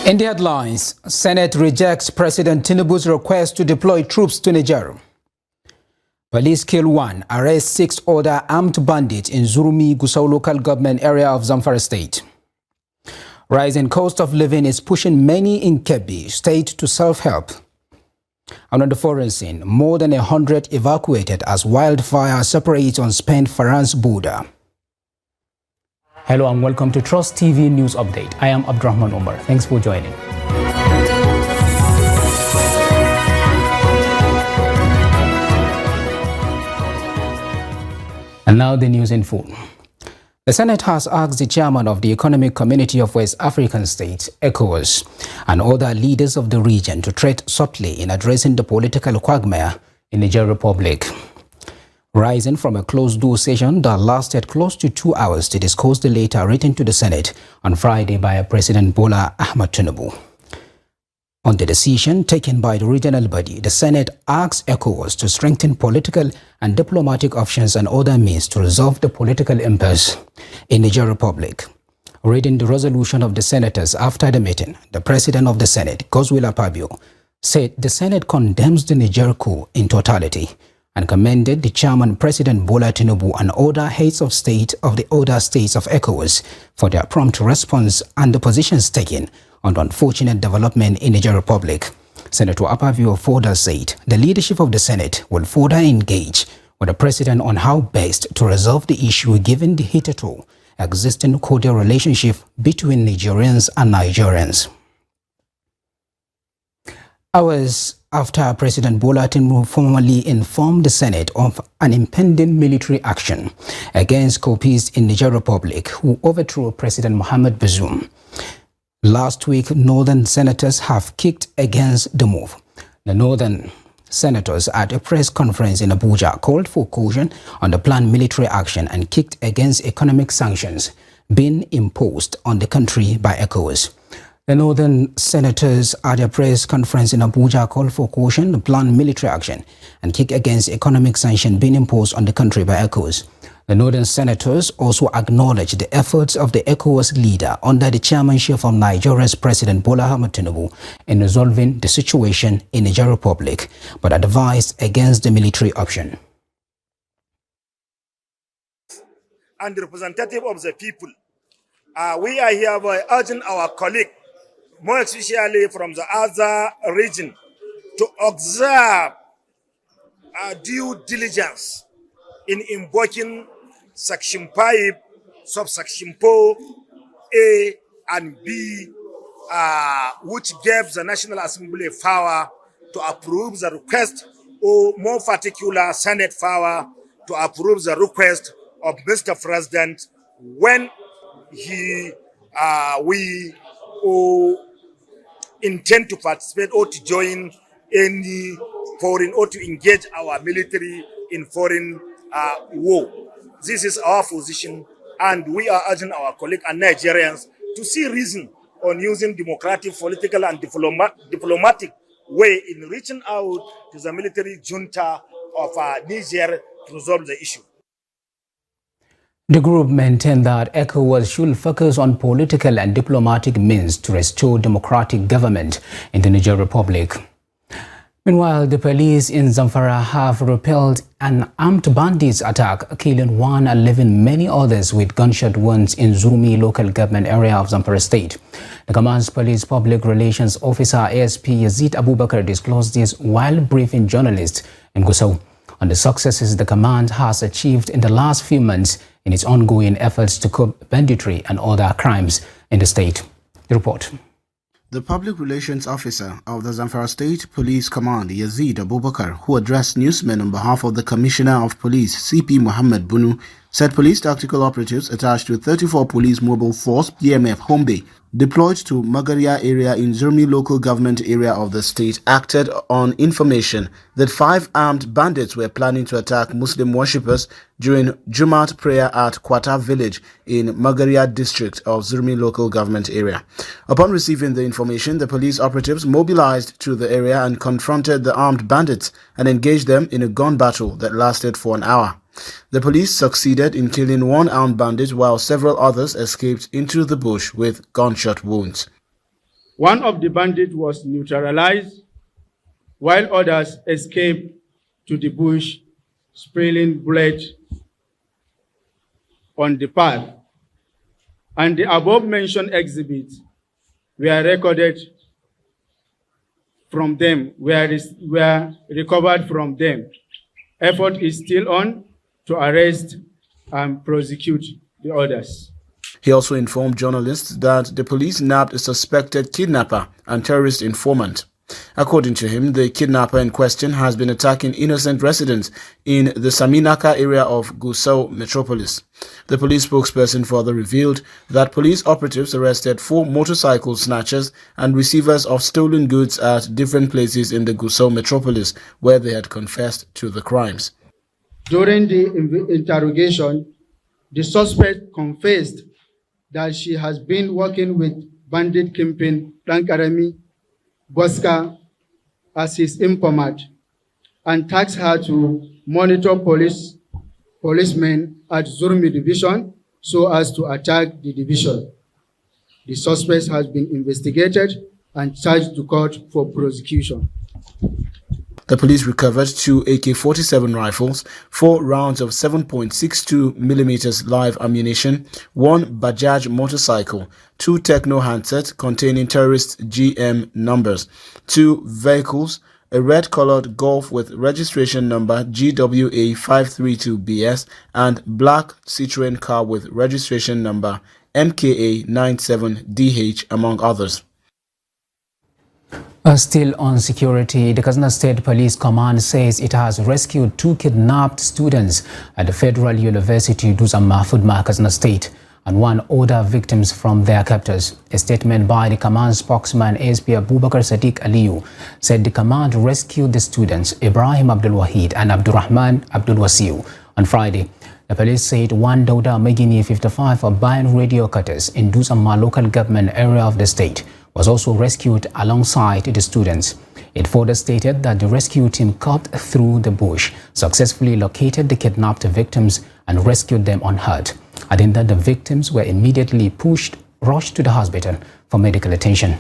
In the headlines, Senate rejects President Tinubu's request to deploy troops to Niger. Police kill one, arrest 6 other armed bandits in Zurmi, Gusau local government area of Zamfara state. Rising cost of living is pushing many in Kebbi state to self-help. And on the foreign scene, more than 100 evacuated as wildfire separates on Spain-France border. Hello and welcome to Trust TV News Update. I am Abdurrahman Omar. Thanks for joining. And now the news in full. The Senate has asked the chairman of the Economic Community of West African States, ECOWAS, and other leaders of the region to tread subtly in addressing the political quagmire in the Niger Republic. Rising from a closed-door session that lasted close to 2 hours to discuss the letter written to the Senate on Friday by President Bola Ahmed Tinubu. On the decision taken by the regional body, the Senate asked ECOWAS to strengthen political and diplomatic options and other means to resolve the political impasse in the Niger Republic. Reading the resolution of the senators after the meeting, the President of the Senate, Godswill Akpabio, said the Senate condemns the Niger coup in totality and commended the chairman, President Bola Tinubu, and other heads of state of the other states of ECOWAS for their prompt response and the positions taken on the unfortunate development in the Niger Republic. Senator Akpabio further said the leadership of the Senate will further engage with the President on how best to resolve the issue given the hitherto existing cordial relationship between Nigerians and Nigerians. Hours after President Bola Tinubu formally informed the Senate of an impending military action against coupists in the Niger Republic who overthrew President Mohamed Bazoum. Last week, Northern senators have kicked against the move. The Northern senators at a press conference in Abuja called for caution on the planned military action and kicked against economic sanctions being imposed on the country by ECOWAS. The Northern senators at a press conference in Abuja called for caution, the planned military action, and kick against economic sanctions being imposed on the country by ECOWAS. The Northern senators also acknowledged the efforts of the ECOWAS leader under the chairmanship of Nigeria's President Bola Ahmed Tinubu in resolving the situation in the Niger Republic, but advised against the military option. And the representative of the people, we are here by urging our colleague, more especially from the other region, to observe due diligence in invoking Section 5, subsection 4, A and B, which gives the National Assembly power to approve the request, or more particular, Senate power to approve the request of Mr. President when we intend to participate or to join any foreign or to engage our military in foreign war. This is our position, and we are urging our colleagues and Nigerians to see reason on using democratic, political, and diplomatic way in reaching out to the military junta of Niger to resolve the issue. The group maintained that ECOWAS should focus on political and diplomatic means to restore democratic government in the Niger Republic. Meanwhile, the police in Zamfara have repelled an armed bandits attack, killing one and leaving many others with gunshot wounds in Zurmi local government area of Zamfara state. The command's police public relations officer ASP Yazid Abubakar disclosed this while briefing journalists in Gusau on the successes the command has achieved in the last few months in its ongoing efforts to curb banditry and other crimes in the state. The report. The public relations officer of the Zamfara State Police Command, Yazid Abubakar, who addressed newsmen on behalf of the Commissioner of Police, CP Muhammad Bunu, said police tactical operatives attached to 34 Police Mobile Force PMF Hombe deployed to Magaria area in Zurmi local government area of the state acted on information that 5 armed bandits were planning to attack Muslim worshippers during Jumat prayer at Kwata village in Magaria district of Zurmi local government area. Upon receiving the information, the police operatives mobilized to the area and confronted the armed bandits and engaged them in a gun battle that lasted for an hour. The police succeeded in killing one armed bandit while several others escaped into the bush with gunshot wounds. One of the bandits was neutralized, while others escaped to the bush, spilling bullets on the path. And the above-mentioned exhibits were recorded from them, were recovered from them. Effort is still on to arrest and prosecute the others. He also informed journalists that the police nabbed a suspected kidnapper and terrorist informant. According to him, the kidnapper in question has been attacking innocent residents in the Saminaka area of Gusau metropolis. The police spokesperson further revealed that police operatives arrested 4 motorcycle snatchers and receivers of stolen goods at different places in the Gusau metropolis where they had confessed to the crimes. During the interrogation, the suspect confessed that she has been working with bandit kingpin Dankarami Boska as his informant and tasked her to monitor policemen at Zurmi division so as to attack the division. The suspect has been investigated and charged to court for prosecution. The police recovered 2 AK-47 rifles, 4 rounds of 7.62 mm live ammunition, 1 Bajaj motorcycle, 2 Techno handsets containing terrorist GM numbers, 2 vehicles, a red-colored Golf with registration number GWA532BS and black Citroen car with registration number MKA97DH, among others. Still on security, the Katsina State Police Command says it has rescued 2 kidnapped students at the Federal University Dutsen Mahfoud Katsina State and 1 other victims from their captors. A statement by the command spokesman ASP Abubakar Sadiq Aliyu said the command rescued the students Ibrahim Abdul Wahid and Abdurrahman Abdul Wasiu on Friday. The police said 1 Dauda Megini 55 of Bayan radio cutters in Dutsen local government area of the state was also rescued alongside the students. It further stated that the rescue team cut through the bush, successfully located the kidnapped victims and rescued them unhurt, adding that the victims were immediately rushed to the hospital for medical attention.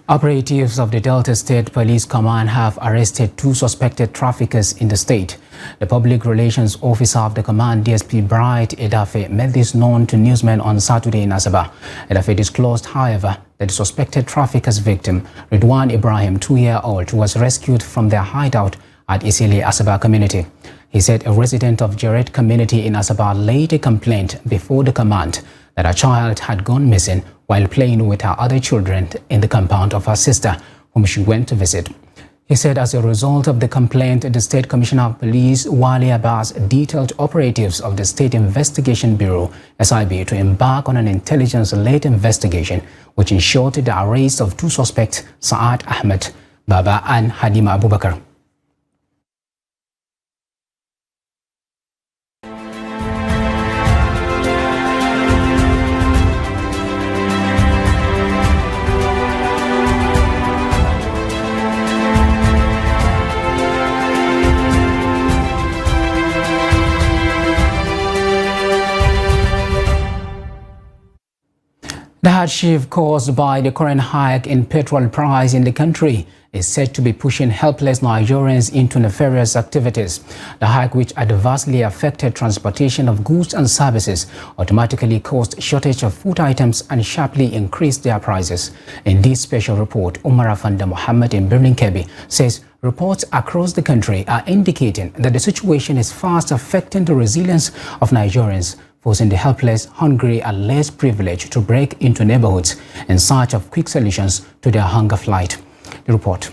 Operatives of the Delta State Police Command have arrested 2 suspected traffickers in the state. The public relations officer of the command, DSP Bright Edafe, made this known to newsmen on Saturday in Asaba. Edafe disclosed, however, that the suspected traffickers' victim, Ridwan Ibrahim, 2-year-old, was rescued from their hideout at Isili Asaba community. He said a resident of Jaret community in Asaba laid a complaint before the command that a child had gone missing while playing with her other children in the compound of her sister, whom she went to visit. He said as a result of the complaint, the State Commissioner of Police, Wali Abbas, detailed operatives of the State Investigation Bureau, SIB, to embark on an intelligence-led investigation, which ensured the arrest of 2 suspects, Saad Ahmed Baba and Hadima Abubakar. The hardship caused by the current hike in petrol price in the country is said to be pushing helpless Nigerians into nefarious activities. The hike, which adversely affected transportation of goods and services, automatically caused shortage of food items and sharply increased their prices. In this special report, Umar Afanda Muhammad in Birnin Kebbi says reports across the country are indicating that the situation is fast affecting the resilience of Nigerians, forcing the helpless, hungry and less privileged to break into neighborhoods in search of quick solutions to their hunger flight. The report.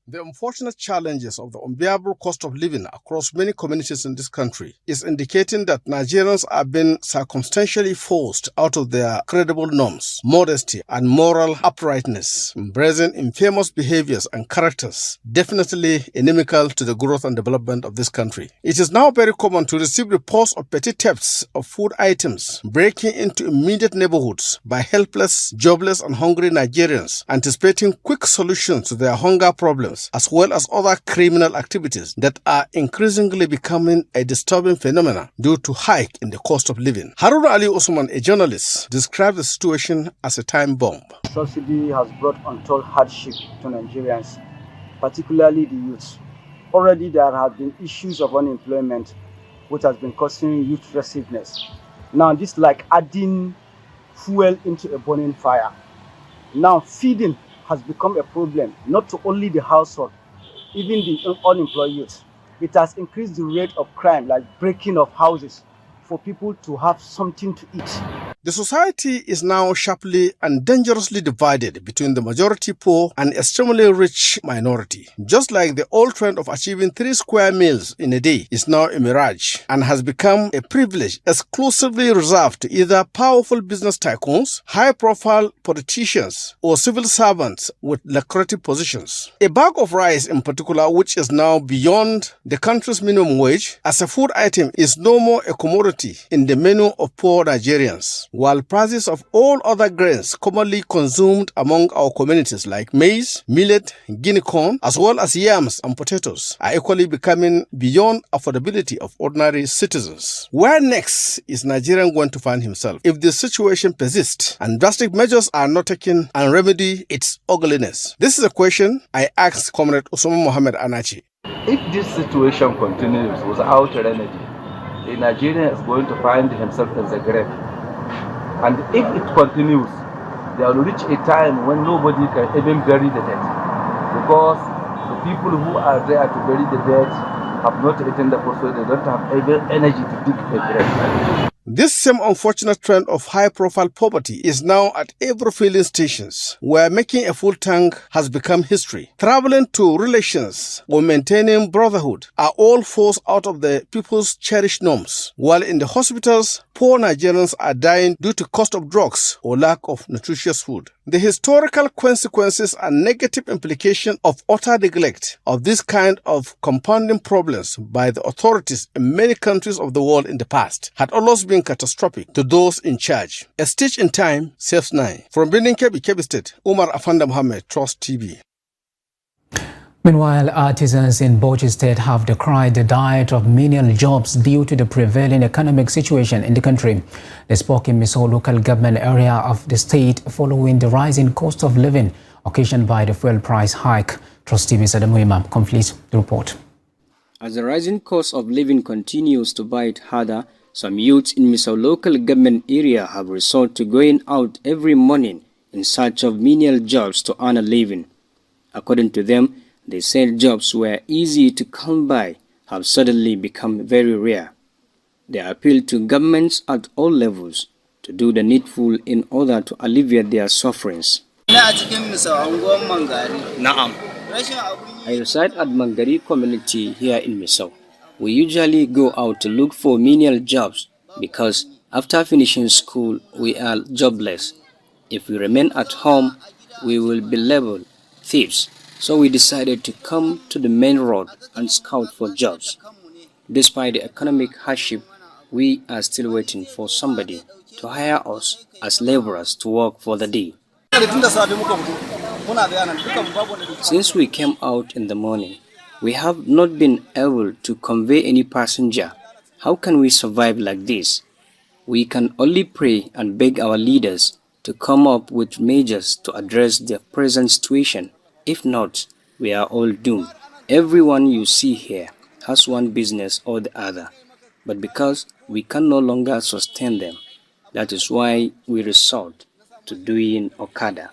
The unfortunate challenges of the unbearable cost of living across many communities in this country is indicating that Nigerians are being circumstantially forced out of their credible norms, modesty and moral uprightness, embracing infamous behaviors and characters definitely inimical to the growth and development of this country. It is now very common to receive reports of petty thefts of food items breaking into immediate neighborhoods by helpless, jobless and hungry Nigerians anticipating quick solutions to their hunger problems violence, as well as other criminal activities that are increasingly becoming a disturbing phenomenon due to hike in the cost of living. Haruna Ali Osman, a journalist, described the situation as a time bomb. Subsidy has brought untold hardship to Nigerians, particularly the youth. Already there have been issues of unemployment, which has been causing youth restlessness. Now this is like adding fuel into a burning fire. Now feeding has become a problem, not to only the household, even the unemployed youth. It has increased the rate of crime, like breaking of houses, for people to have something to eat. The society is now sharply and dangerously divided between the majority poor and extremely rich minority. Just like the old trend of achieving 3 square meals in a day is now a mirage and has become a privilege exclusively reserved to either powerful business tycoons, high-profile politicians, or civil servants with lucrative positions. A bag of rice in particular, which is now beyond the country's minimum wage, as a food item is no more a commodity in the menu of poor Nigerians, while prices of all other grains commonly consumed among our communities like maize, millet, guinea corn, as well as yams and potatoes are equally becoming beyond affordability of ordinary citizens. Where next is Nigerian going to find himself if this situation persists and drastic measures are not taken and remedy its ugliness? This is a question I asked Comrade Usman Mohammed Anachi. If this situation continues without remedy, the Nigerian is going to find himself in the grave. And if it continues, there will reach a time when nobody can even bury the dead, because the people who are there to bury the dead have not eaten the food, so they don't have even energy to dig a grave. This same unfortunate trend of high-profile poverty is now at every filling stations, where making a full tank has become history. Traveling to relations or maintaining brotherhood are all forced out of the people's cherished norms, while in the hospitals, poor Nigerians are dying due to cost of drugs or lack of nutritious food. The historical consequences and negative implications of utter neglect of this kind of compounding problems by the authorities in many countries of the world in the past had always been catastrophic to those in charge. A stitch in time saves 9. From Benin, Kebbi State, Umar Afanda Mohammed, Trust TV. Meanwhile, artisans in Bauchi State have decried the diet of menial jobs due to the prevailing economic situation in the country. They spoke in Misau local government area of the state following the rising cost of living occasioned by the fuel price hike. Trust TV's Adamu Imam completes the report. As the rising cost of living continues to bite harder, some youths in Misau local government area have resorted to going out every morning in search of menial jobs to earn a living. According to them, they said jobs were easy to come by have suddenly become very rare. They appeal to governments at all levels to do the needful in order to alleviate their sufferings. Naam. I reside at Mangari community here in Misau. We usually go out to look for menial jobs because after finishing school we are jobless. If we remain at home, we will be labeled thieves. So we decided to come to the main road and scout for jobs. Despite the economic hardship, we are still waiting for somebody to hire us as laborers to work for the day. Since we came out in the morning, we have not been able to convey any passenger. How can we survive like this? We can only pray and beg our leaders to come up with measures to address the present situation. If not, we are all doomed. Everyone you see here has one business or the other, but because we can no longer sustain them, that is why we resort to doing Okada.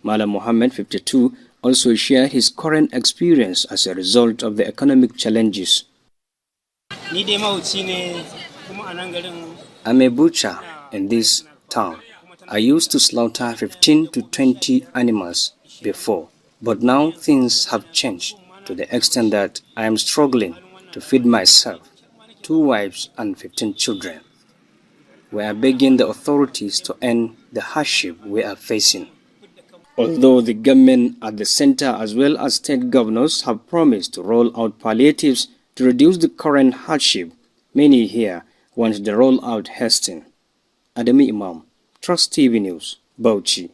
Malam Mohammed, 52, also shared his current experience as a result of the economic challenges. I'm a butcher in this town. I used to slaughter 15 to 20 animals before. But now things have changed to the extent that I am struggling to feed myself, 2 wives and 15 children. We are begging the authorities to end the hardship we are facing. Although the government at the center as well as state governors have promised to roll out palliatives to reduce the current hardship, many here want the rollout hastened. Adami Imam, Trust TV News, Bauchi.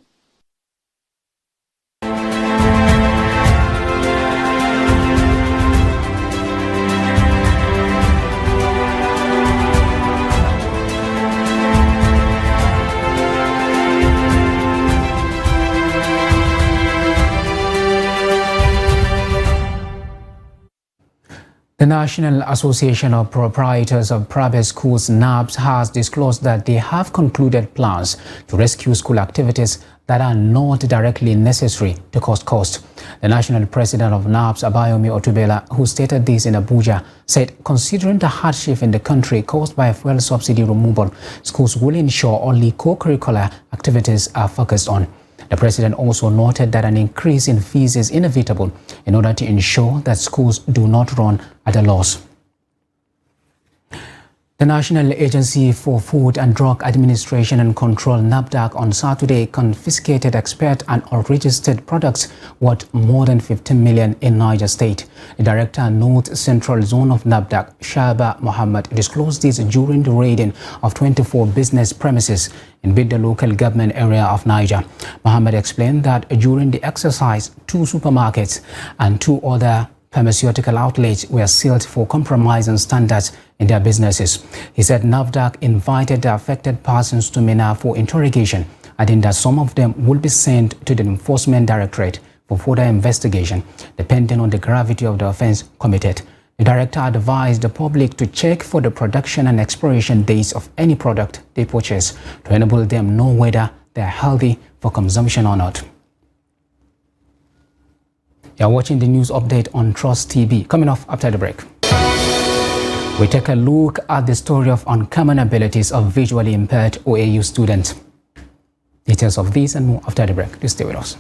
The National Association of Proprietors of Private Schools, NAPS, has disclosed that they have concluded plans to rescue school activities that are not directly necessary to cost. The national president of NAPS, Abayomi Otubela, who stated this in Abuja, said considering the hardship in the country caused by fuel subsidy removal, schools will ensure only co-curricular activities are focused on. The president also noted that an increase in fees is inevitable in order to ensure that schools do not run at a loss. The National Agency for Food and Drug Administration and Control, NAFDAC, on Saturday confiscated expired and unregistered products worth more than 15 million in Niger State. The Director, North Central Zone of NAFDAC, Shaba Mohammed, disclosed this during the raiding of 24 business premises in the local government area of Niger. Mohammed explained that during the exercise, 2 supermarkets and 2 other pharmaceutical outlets were sealed for compromising standards in their businesses. He said NAFDAC invited the affected persons to Mina for interrogation, adding that some of them will be sent to the Enforcement Directorate for further investigation, depending on the gravity of the offense committed. The director advised the public to check for the production and expiration dates of any product they purchase to enable them know whether they are healthy for consumption or not. You are watching the news update on Trust TV. Coming off after the break, we take a look at the story of uncommon abilities of visually impaired OAU students. Details of this and more after the break. Please stay with us.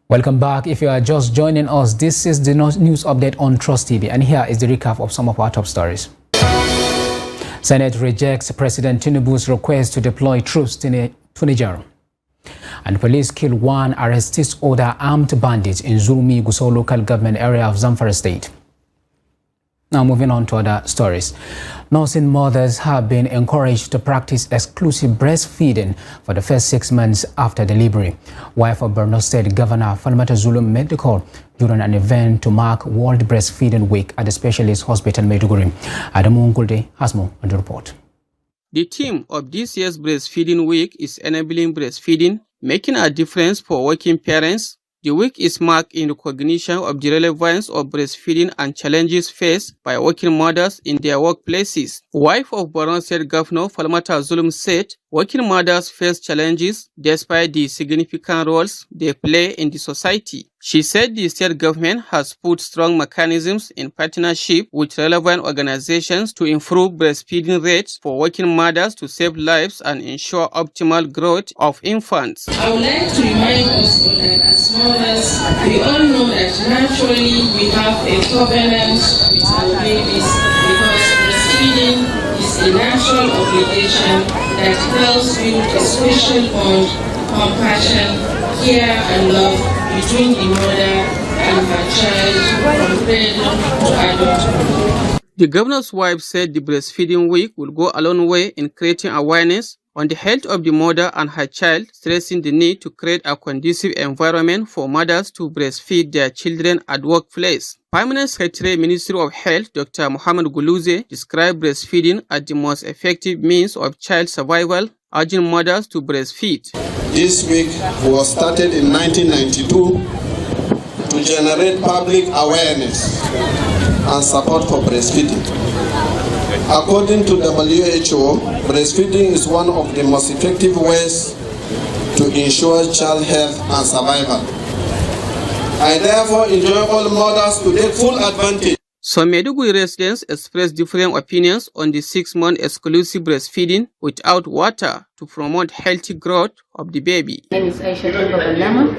Welcome back. If you are just joining us, this is the news update on Trust TV, and here is the recap of some of our top stories. Senate rejects President Tinubu's request to deploy troops to Niger. And police kill 1 arrests other armed bandits in Zurmi Gusau local government area of Zamfara State. Now moving on to other stories. Nursing mothers have been encouraged to practice exclusive breastfeeding for the first 6 months after delivery. Wife of Borno State Governor Falmata Zulum made the call during an event to mark World Breastfeeding Week at the Specialist Hospital Maiduguri. Adamu Ngulde has more on the report. The theme of this year's Breastfeeding Week is enabling breastfeeding, making a difference for working parents. The week is marked in recognition of the relevance of breastfeeding and challenges faced by working mothers in their workplaces. Wife of Borno State Governor Falmata Zulum said working mothers face challenges despite the significant roles they play in the society. She said the state government has put strong mechanisms in partnership with relevant organizations to improve breastfeeding rates for working mothers to save lives and ensure optimal growth of infants. I would like to remind us all that as mothers, we all know that naturally we have a covenant with our babies because breastfeeding is a natural obligation that helps build a special bond, compassion, care and love between the mother and her child from cradle to adulthood. The governor's wife said the breastfeeding week will go a long way in creating awareness on the health of the mother and her child, stressing the need to create a conducive environment for mothers to breastfeed their children at workplace. Permanent Secretary, Ministry of Health, Dr. Muhammad Guluze, described breastfeeding as the most effective means of child survival, urging mothers to breastfeed. This week was started in 1992 to generate public awareness and support for breastfeeding. According to WHO, breastfeeding is one of the most effective ways to ensure child health and survival. I therefore enjoin all mothers to take full advantage. Some Maiduguri residents expressed different opinions on the 6-month exclusive breastfeeding without water to promote healthy growth of the baby. My name is Aisha Babalama.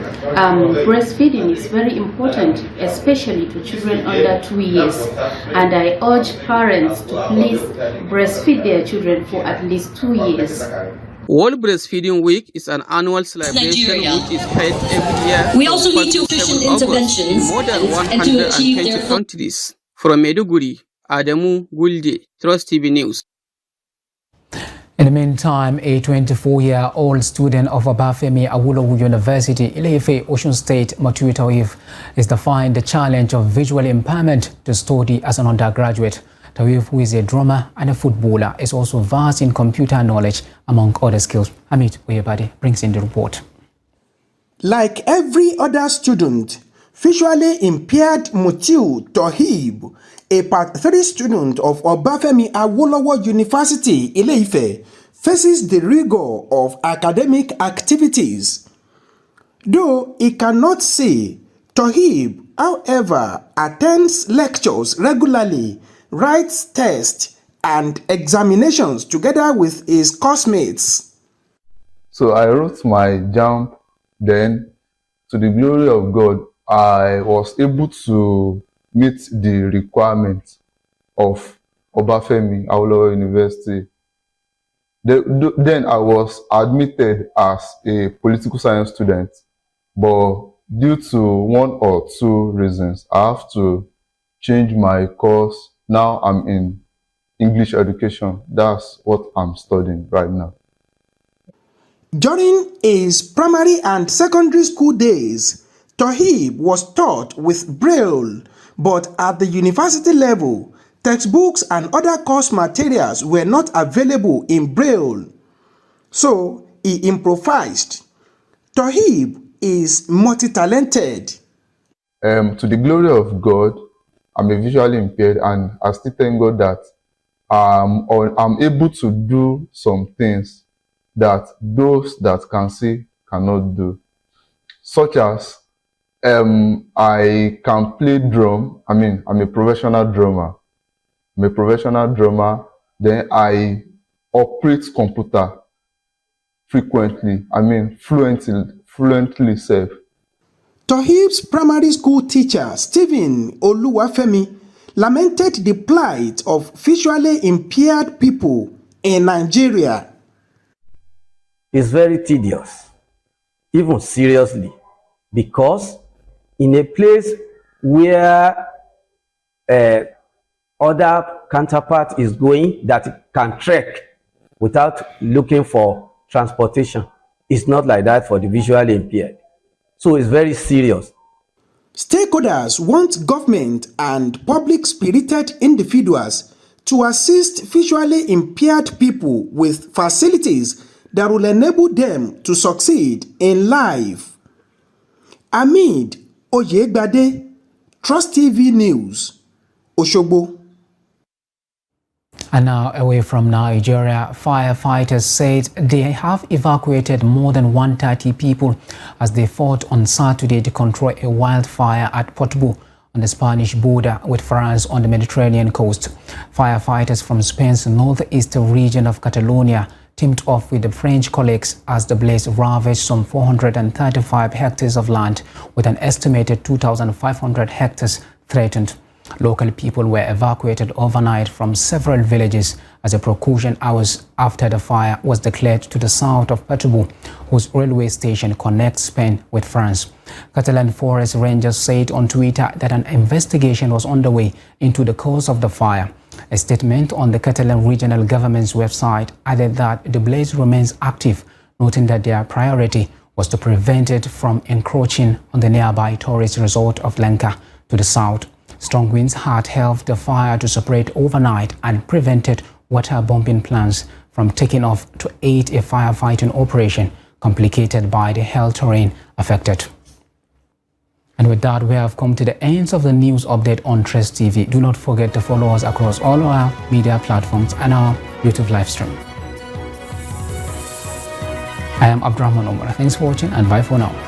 Breastfeeding is very important, especially to children under 2 years. And I urge parents to please breastfeed their children for at least 2 years. World Breastfeeding Week is an annual celebration which is held every year. We also need to efficient interventions in more than 120 countries. From Maiduguri, Adamu Gulde, Trust TV News. In the meantime, a 24-year-old student of Obafemi Awolowo University, Ile-Ife, Osun State, Matuyu Taoif, is defying the challenge of visual impairment to study as an undergraduate. Taoif, who is a drummer and a footballer, is also vast in computer knowledge, among other skills. Amit Oyebade brings in the report. Like every other student, visually impaired Mutiu Tohib, a Part 3 student of Obafemi Awolowo University, Ile-Ife, faces the rigor of academic activities. Though he cannot see, Tohib, however, attends lectures regularly, writes tests and examinations together with his classmates. So I wrote my JAMB, then, to the glory of God, I was able to meet the requirements of Obafemi Awolowo University. Then I was admitted as a political science student, but due to one or two reasons, I have to change my course. Now I'm in English education. That's what I'm studying right now. During his primary and secondary school days, Tohib was taught with Braille, but at the university level, textbooks and other course materials were not available in Braille. So he improvised. Tohib is multi-talented. To the glory of God, I'm a visually impaired, and I still thank God that I'm able to do some things that those that can see cannot do, such as I can play drum. I'm a professional drummer. Then I operate computer frequently. Fluently self. Tohib's primary school teacher, Stephen Oluwafemi, lamented the plight of visually impaired people in Nigeria. It's very tedious, even seriously, because in a place where other counterpart is going that can trek without looking for transportation, it's not like that for the visually impaired. So it's very serious. Stakeholders want government and public-spirited individuals to assist visually impaired people with facilities that will enable them to succeed in life. Amid Oyegbade, Trust TV News, Osogbo. And now, away from Nigeria, firefighters said they have evacuated more than 130 people as they fought on Saturday to control a wildfire at Portbou on the Spanish border with France on the Mediterranean coast. Firefighters from Spain's northeastern region of Catalonia teamed off with the French colleagues as the blaze ravaged some 435 hectares of land, with an estimated 2,500 hectares threatened. Local people were evacuated overnight from several villages as a precaution hours after the fire was declared to the south of Portbou, whose railway station connects Spain with France. Catalan forest rangers said on Twitter that an investigation was underway into the cause of the fire. A statement on the Catalan regional government's website added that the blaze remains active, noting that their priority was to prevent it from encroaching on the nearby tourist resort of Lenca to the south. Strong winds had helped the fire to separate overnight and prevented water-bombing plans from taking off to aid a firefighting operation complicated by the hell terrain affected. And with that, we have come to the end of the news update on Trace TV. Do not forget to follow us across all our media platforms and our YouTube live stream. I am Abdurrahman Omar. Thanks for watching and bye for now.